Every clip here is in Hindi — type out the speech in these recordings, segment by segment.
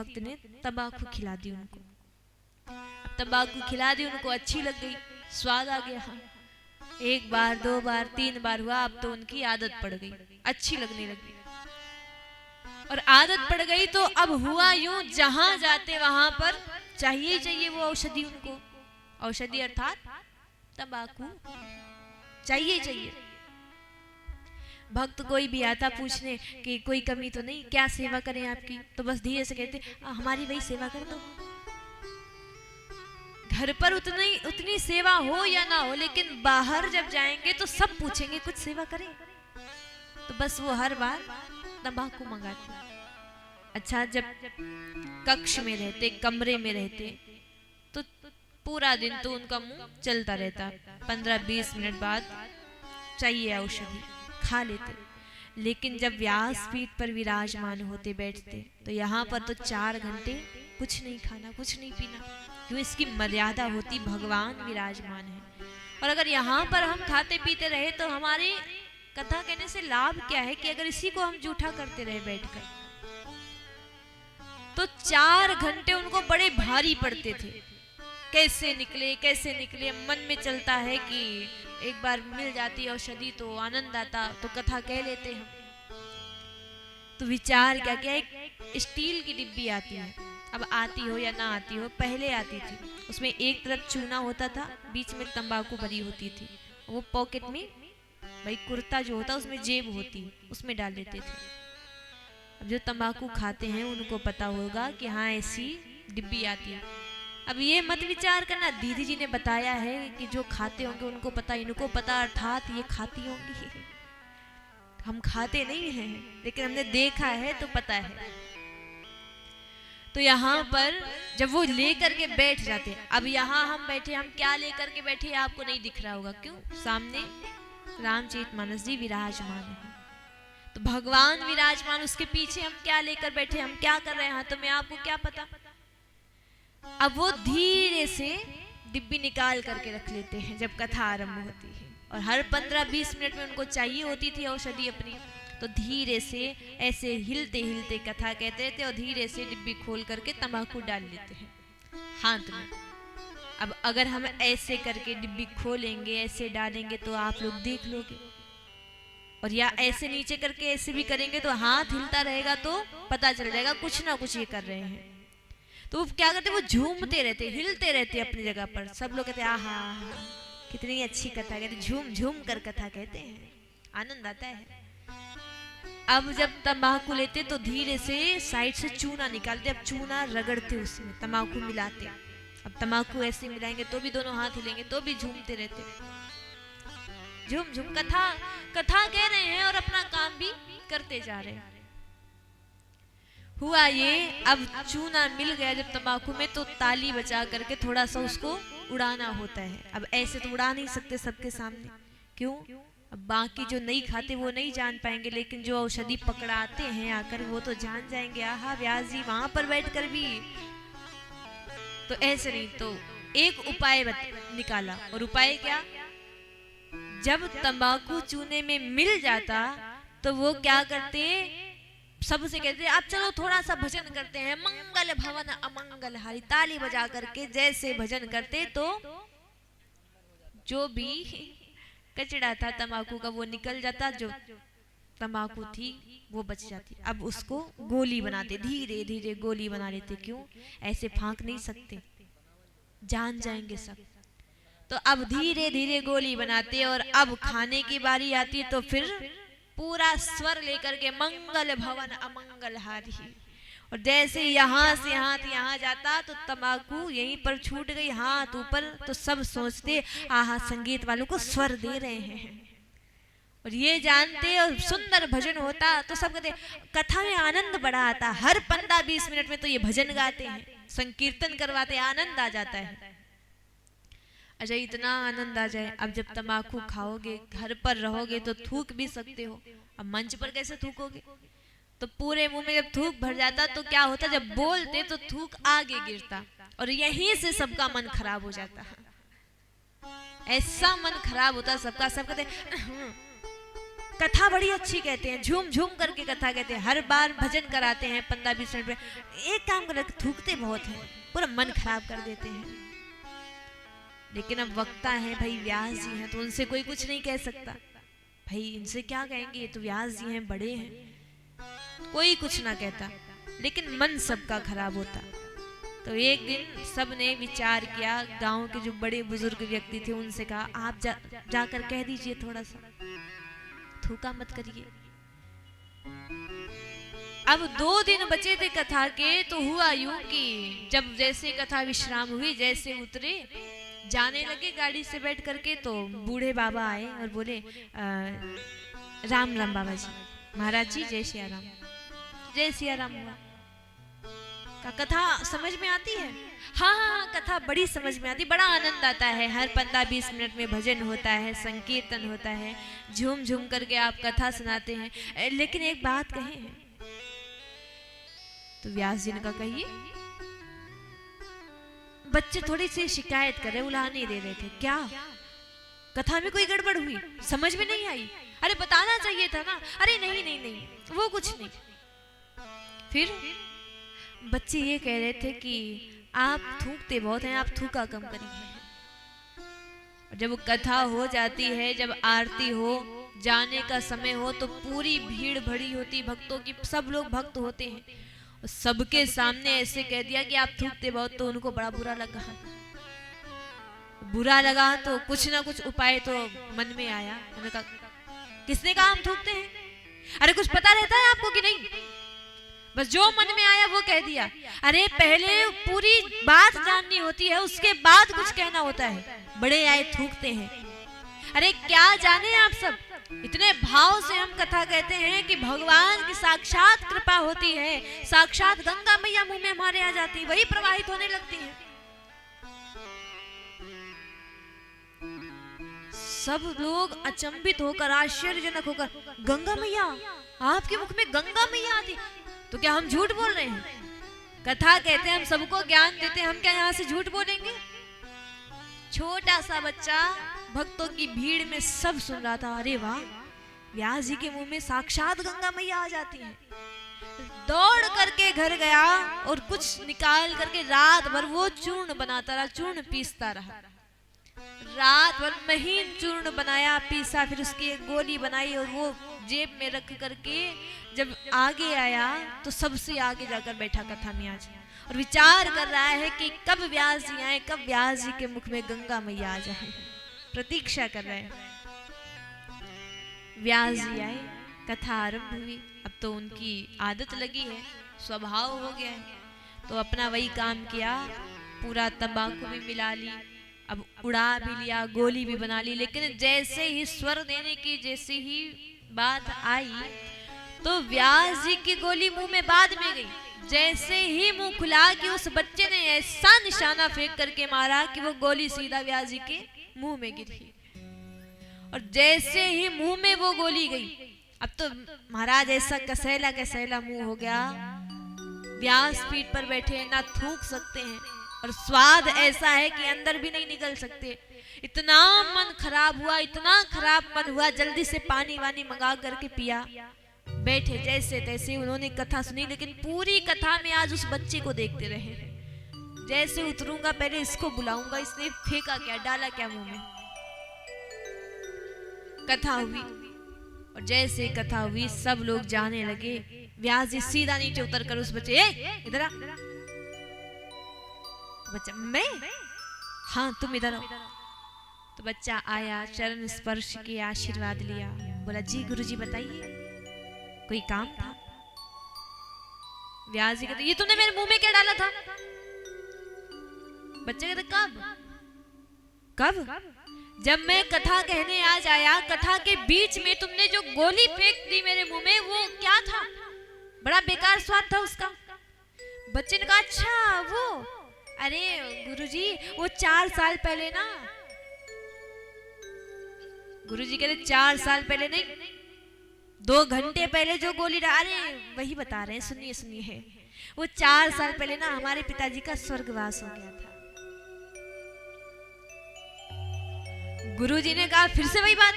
भक्त ने तंबाकू खिला दी उनको। अब तंबाकू खिला दी उनको, अच्छी लग गई, स्वाद आ गया। हाँ, एक बार, दो बार, तीन बार हुआ, अब तो उनकी आदत पड़ गई, अच्छी लगने लगी। और आदत पड़ गई तो अब हुआ यूं, जहां जाते वहां पर चाहिए चाहिए वो औषधि उनको। औषधि अर्थात तंबाकू चाहिए चाहिए। भक्त कोई भी आता पूछने कि कोई कमी तो नहीं, क्या सेवा करें आपकी, तो बस धीरे से कहते हमारी वही सेवा कर दो। घर पर उतनी सेवा हो या ना हो, लेकिन बाहर जब जाएंगे तो सब पूछेंगे कुछ सेवा करें, तो बस वो हर बार तंबाकू मंगाते। अच्छा, जब कक्ष में रहते, कमरे में रहते, तो पूरा दिन तो उनका मुंह चलता रहता, 15-20 मिनट बाद चाहिए औषधि, खा लेते। लेकिन जब व्यासपीठ पर विराजमान होते बैठते, तो यहाँ पर तो 4 घंटे कुछ नहीं खाना, कुछ नहीं पीना, क्यों? इसकी मर्यादा होती, भगवान विराजमान है। और अगर यहाँ पर हम खाते पीते रहे तो हमारे कथा कहने से लाभ क्या है कि अगर इसी को हम जूठा करते रहे बैठकर, तो 4 घंटे उनको बड़े भारी पड़ते थे। कैसे निकले कैसे निकले, मन में चलता है कि एक बार मिल जाती औषधि तो आनंद आता, तो कथा कह लेते हम। तो विचार क्या क्या, एक स्टील की डिब्बी आती है, अब आती हो या ना आती हो, पहले आती थी, उसमें एक तरफ चूना होता था, बीच में तंबाकू भरी होती थी, वो पॉकेट में, भाई कुर्ता जो होता उसमें जेब होती, उसमें डाल देते थे। अब जो तंबाकू खाते हैं उनको पता होगा कि हाँ ऐसी डिब्बी आती है। अब ये मत विचार करना, दीदी जी ने बताया है कि जो खाते होंगे उनको पता, इनको पता, अर्थात ये खाती होंगी। हम खाते नहीं हैं, लेकिन हमने देखा है तो पता है। तो यहाँ पर जब वो लेकर के बैठ जाते, अब यहाँ हम बैठे, हम क्या लेकर के बैठे आपको नहीं दिख रहा होगा, क्यों? सामने रामचरितमानस जी विराजमान है, तो भगवान विराजमान, उसके पीछे हम क्या लेकर बैठे, हम क्या कर रहे हैं हाथों में, आपको क्या पता। अब वो धीरे से डिब्बी निकाल करके रख लेते हैं जब कथा आरंभ होती है, और हर 15-20 मिनट में उनको चाहिए होती थी औषधि अपनी, तो धीरे से ऐसे हिलते हिलते कथा कहते थे, और धीरे से डिब्बी खोल करके तंबाकू डाल लेते हैं हाथ में। अब अगर हम ऐसे करके डिब्बी खोलेंगे, ऐसे डालेंगे, तो आप लोग देख लोगे, और या ऐसे नीचे करके ऐसे भी करेंगे तो हाथ हिलता रहेगा, तो पता चल जाएगा कुछ ना कुछ ये कर रहे हैं। तो वो क्या करते, वो झूमते रहते, हिलते रहते अपनी जगह पर। सब लोग कहते आहा कितनी अच्छी कथा कहते, झूम झूम कर कथा कहते हैं, आनंद आता है। अब जब तंबाकू लेते तो धीरे से साइड से चूना निकालते, अब चूना रगड़ते, उसमें तंबाकू मिलाते। अब तंबाकू ऐसे मिलाएंगे तो भी दोनों हाथ हिलेंगे, तो भी झूमते रहते, झूम झूम कथा कथा कह रहे हैं और अपना काम भी करते जा रहे हैं। हुआ ये, अब चूना मिल गया जब तंबाकू में, तो ताली बजा करके थोड़ा सा उसको उड़ाना होता है। अब ऐसे तो उड़ा नहीं सकते सबके सामने, क्यों? अब बाकी जो नहीं खाते वो नहीं जान पाएंगे, लेकिन जो औषधि पकड़ाते हैं आकर वो तो जान जाएंगे, आहा व्यास जी वहां पर बैठकर भी। तो ऐसे नहीं, तो एक उपाय निकाला, और उपाय क्या, जब तंबाकू चूने में मिल जाता तो वो क्या करते, सबसे कहते आप चलो थोड़ा सा भजन करते हैं, मंगल भवन अमंगल हारी, ताली बजा करके जैसे भजन करते, तो जो भी कचड़ा था तंबाकू का वो निकल जाता, जो तंबाकू थी वो बच जाती। अब उसको गोली बनाते, धीरे धीरे गोली बना लेते, क्यों? ऐसे फांक नहीं सकते, जान जाएंगे सब। तो अब धीरे धीरे गोली बनाते, और अब खाने की बारी आती तो फिर पूरा स्वर लेकर के मंगल भवन अमंगल हारी, और जैसे यहाँ से हाथ यहाँ जाता तो तंबाकू यहीं पर छूट गई, हाथ ऊपर, तो सब सोचते आहा संगीत वालों को स्वर दे रहे हैं, और ये जानते, और सुंदर भजन होता तो सब कहते कथा में आनंद बड़ा आता, हर 15-20 मिनट में तो ये भजन गाते हैं, संकीर्तन करवाते, आनंद आ जाता है। अच्छा, इतना आनंद आ जाए, अब जब तंबाकू खाओगे, घर पर रहोगे तो थूक भी सकते हो, अब मंच पर कैसे थूकोगे? तो पूरे मुंह में जब थूक भर जाता तो क्या होता, जब बोलते तो थूक आगे गिरता, और यहीं से सबका मन खराब हो जाता, ऐसा मन खराब होता सबका, सब कहते कथा बड़ी अच्छी कहते हैं, झूम झूम करके कथा कहते हैं, हर बार भजन कराते हैं 15-20 मिनट में। एक काम कर थूकते बहुत हैं, पूरा मन खराब कर देते हैं। लेकिन अब वक्ता है भाई, व्यास जी हैं, तो उनसे कोई कुछ नहीं कह सकता भाई, इनसे क्या कहेंगे, ये तो व्यास जी हैं, बड़े हैं, कोई कुछ ना कहता। लेकिन मन सबका खराब होता। तो एक दिन सब ने विचार किया, गांव के जो बड़े बुजुर्ग व्यक्ति थे उनसे कहा, आप जाकर कह दीजिए, थोड़ा सा थूका मत करिए। अब 2 दिन बचे थे कथा के, तो हुआ यूं कि जब जैसे कथा विश्राम हुई, जैसे उतरे जाने लगे गाड़ी से बैठ करके, तो बूढ़े बाबा आए और बोले, राम राम बाबा जी। महाराज जी जय सिया राम। जय सिया राम हुआ। का कथा समझ में आती है? हाँ हाँ, कथा बड़ी समझ में आती, बड़ा आनंद आता है। हर 15-20 मिनट में भजन होता है, संकीर्तन होता है, झूम झूम करके आप कथा सुनाते हैं। लेकिन एक बात कहे हैं, तो व्यास जी ने कहा, कहिए। बच्चे थोड़ी सी शिकायत कर रहे, उला नहीं दे रहे थे। क्या कथा में कोई गड़बड़ हुई, समझ में नहीं आई? अरे बताना चाहिए था ना। अरे नहीं नहीं नहीं, वो कुछ नहीं। फिर बच्चे ये कह रहे थे कि आप थूकते बहुत हैं, आप थूका कम करिए। जब कथा हो जाती है, जब आरती हो, जाने का समय हो, तो पूरी भीड़ भरी होती भक्तों की, सब लोग भक्त होते हैं। सबके सामने ऐसे कह दिया कि आप थूकते बहुत, तो उनको बड़ा बुरा लगा। बुरा लगा तो कुछ ना कुछ उपाय तो मन में आया। उन्होंने कहा, किसने कहा हम थूकते हैं? अरे कुछ पता रहता है आपको कि नहीं? बस जो मन में आया वो कह दिया। अरे पहले पूरी बात जाननी होती है, उसके बाद कुछ कहना होता है। बड़े आए थूकते हैं। अरे क्या जाने आप सब, इतने भाव से हम कथा कहते हैं कि भगवान की साक्षात कृपा होती है, साक्षात गंगा मैया मुंह में हमारे आ जाती है, वही प्रवाहित होने लगती है। सब लोग अचंभित होकर, आश्चर्यजनक होकर, गंगा मैया, आपके मुख में गंगा मैया आती, तो क्या हम झूठ बोल रहे हैं? कथा कहते हैं, हम सबको ज्ञान देते हैं, हम क्या यहाँ से झूठ बोलेंगे? छोटा सा बच्चा भक्तों की भीड़ में सब सुन रहा था। अरे वाह, व्यास जी के मुंह में साक्षात गंगा मैया आ जाती है। दौड़ करके घर गया और कुछ निकाल करके रात भर वो चूर्ण बनाता रहा, चूर्ण पीसता रहा। रात भर महीन चूर्ण बनाया, पीसा, फिर उसकी एक गोली बनाई और वो जेब में रख करके जब आगे आया तो सबसे आगे जाकर बैठा कथा में आज, और विचार कर रहा है कि कब व्यास जी आए, कब व्यास जी के मुख में गंगा मैया आ जाए। प्रतीक्षा कर रहे हैं। व्यास जी आए, कथा आरंभ हुई। अब तो उनकी आदत लगी है, स्वभाव हो गया है, तो अपना वही काम किया। पूरा तंबाकू भी मिला ली, अब उड़ा भी लिया, गोली भी बना ली। लेकिन जैसे ही स्वर देने की जैसे ही बात आई, तो व्यास जी की गोली मुंह में बाद में गई। जैसे ही मुंह खुला कि उस बच्चे ने ऐसा निशाना फेंक करके मारा कि वो गोली सीधा व्यास जी के मुंह में गिरी। और जैसे ही मुंह में वो गोली गई, अब तो महाराज ऐसा कसैला कसैला मुंह हो गया, व्यास पीठ पर बैठे, ना थूक सकते हैं, और स्वाद ऐसा है कि अंदर भी नहीं निकल सकते। इतना मन खराब हुआ, इतना खराब मन हुआ, जल्दी से पानी वानी मंगा करके पिया। बैठे जैसे तैसे, उन्होंने कथा सुनी, लेकिन पूरी कथा में आज उस बच्चे को देखते रहे। जैसे उतरूंगा पहले इसको बुलाऊंगा, इसने फेंका क्या, डाला क्या मुंह में। कथा हुई, और जैसे कथा हुई सब लोग जाने लगे। व्यास जी सीधा नीचे उतर कर उस बच्चे, इधर आ। बच्चा, मैं? हाँ तुम इधर आओ। तो बच्चा आया, चरण स्पर्श किया, आशीर्वाद लिया, बोला जी गुरुजी बताइए, कोई काम था? व्यास जी कहते, ये तुमने मेरे मुंह में क्या डाला था? बच्चे कहते, कब? जब मैं कथा कहने आज आया, कथा के बीच में तुमने जो गोली फेंक दी मेरे मुंह में, वो क्या था? बड़ा बेकार स्वाद था उसका। बच्चे ने कहा, अच्छा वो, अरे गुरुजी वो 4 साल पहले ना। गुरुजी कहते 4 साल पहले नहीं, 2 घंटे पहले जो गोली अरे वही बता रहे हैं, सुनिए। वो 4 साल पहले ना हमारे पिताजी का स्वर्गवास हो गया था। गुरुजी ने कहा, फिर से वही बात?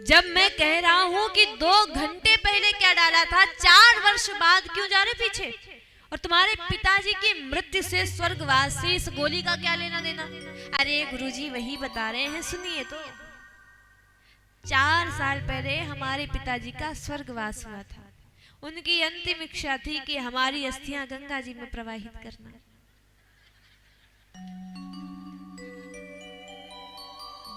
जब मैं कह रहा हूं कि 2 घंटे पहले क्या डाला था, 4 वर्ष बाद क्यों जा रहे पीछे? और तुम्हारे पिताजी की मृत्यु से स्वर्गवास से इस गोली का क्या लेना देना? अरे गुरुजी वही बता रहे हैं, सुनिए तो। 4 साल पहले हमारे पिताजी का स्वर्गवास हुआ था। उनकी अंतिम इच्छा थी कि हमारी अस्थियां गंगा जी में प्रवाहित करना।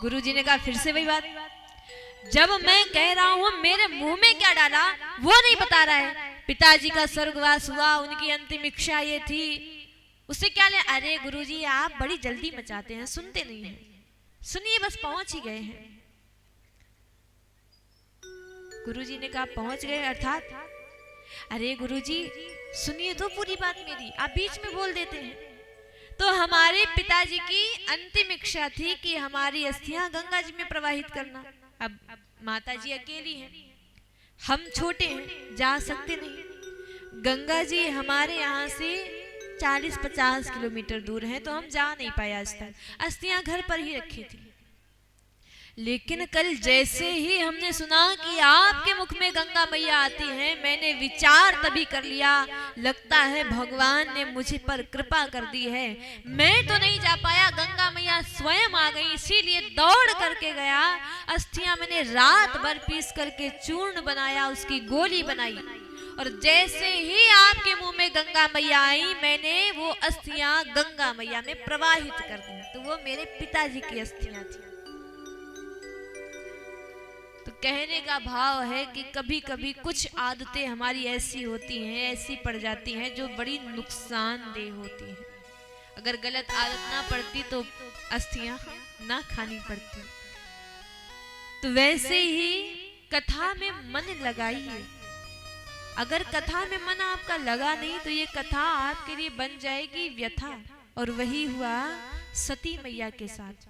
गुरुजी ने कहा फिर से वही बात। जब मैं कह रहा हूं मेरे मुंह में क्या डाला वो नहीं बता रहा है। पिताजी का स्वर्गवास हुआ, उनकी अंतिम इच्छा ये थी, उससे क्या ले? अरे गुरुजी आप बड़ी जल्दी मचाते हैं, सुनते नहीं हैं। सुनिए, बस पहुंच ही गए हैं। गुरुजी ने कहा पहुंच गए अर्थात? अरे गुरुजी सुनिए तो पूरी बात मेरी, आप बीच में बोल देते हैं। तो हमारे पिताजी की अंतिम इच्छा थी कि हमारी अस्थियां गंगा जी में प्रवाहित करना। अब माता जी अकेली हैं, हम छोटे हैं, जा सकते नहीं। गंगा जी हमारे यहाँ से 40-50 किलोमीटर दूर है, तो हम जा नहीं पाए आज तक। अस्थियां घर पर ही रखी थी। लेकिन कल जैसे ही हमने सुना कि आपके मुख में गंगा मैया आती है, मैंने विचार तभी कर लिया, लगता है भगवान ने मुझे पर कृपा कर दी है। मैं तो नहीं जा पाया, गंगा मैया स्वयं आ गई, इसीलिए दौड़ करके गया। अस्थियां मैंने रात भर पीस करके चूर्ण बनाया, उसकी गोली बनाई, और जैसे ही आपके मुंह में गंगा मैया आई, मैंने वो अस्थियां गंगा मैया में प्रवाहित कर दी। तो वो मेरे पिताजी की अस्थियां थी। तो कहने का भाव है कि कभी कभी कुछ आदतें हमारी ऐसी होती हैं, ऐसी पड़ जाती हैं जो बड़ी नुकसानदेह होती हैं। अगर गलत आदत ना पड़ती तो अस्थियां ना खानी पड़ती। तो वैसे ही कथा में मन लगाइए। अगर कथा में मन आपका लगा नहीं तो ये कथा आपके लिए बन जाएगी व्यथा। और वही हुआ सती मैया के साथ।